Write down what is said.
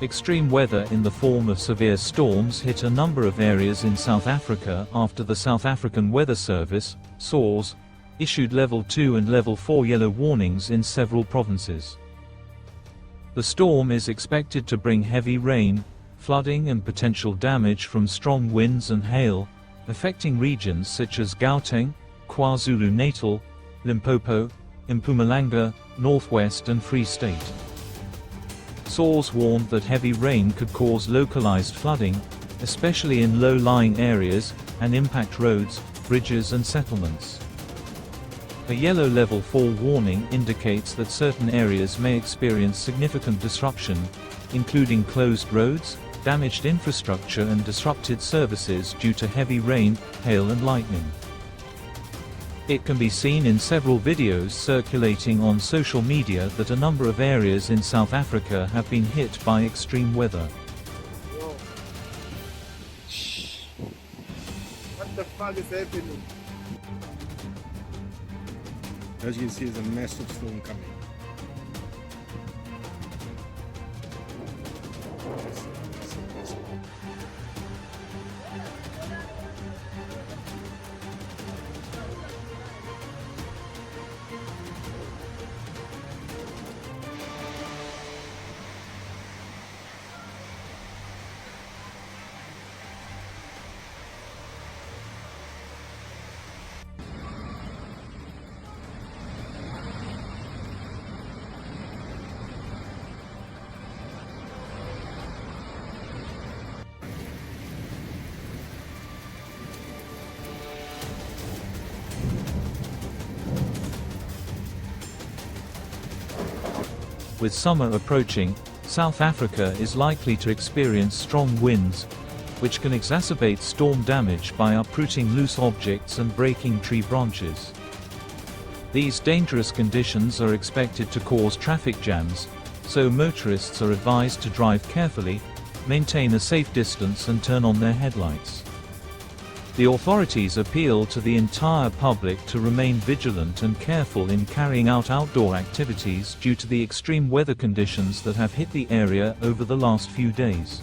Extreme weather in the form of severe storms hit a number of areas in South Africa after the South African Weather Service, SAWS, issued Level 2 and Level 4 yellow warnings in several provinces. The storm is expected to bring heavy rain, flooding and potential damage from strong winds and hail, affecting regions such as Gauteng, Kwa-Zulu Natal, Limpopo, Mpumalanga, Northwest and Free State. SAWS warned that heavy rain could cause localized flooding, especially in low-lying areas, and impact roads, bridges and settlements. A yellow Level 4 warning indicates that certain areas may experience significant disruption, including closed roads, damaged infrastructure and disrupted services due to heavy rain, hail and lightning. It can be seen in several videos circulating on social media that a number of areas in South Africa have been hit by extreme weather. Whoa. What the fuck is happening? As you can see, there's a massive storm coming. With summer approaching, South Africa is likely to experience strong winds, which can exacerbate storm damage by uprooting loose objects and breaking tree branches. These dangerous conditions are expected to cause traffic jams, so motorists are advised to drive carefully, maintain a safe distance and turn on their headlights. The authorities appeal to the entire public to remain vigilant and careful in carrying out outdoor activities due to the extreme weather conditions that have hit the area over the last few days.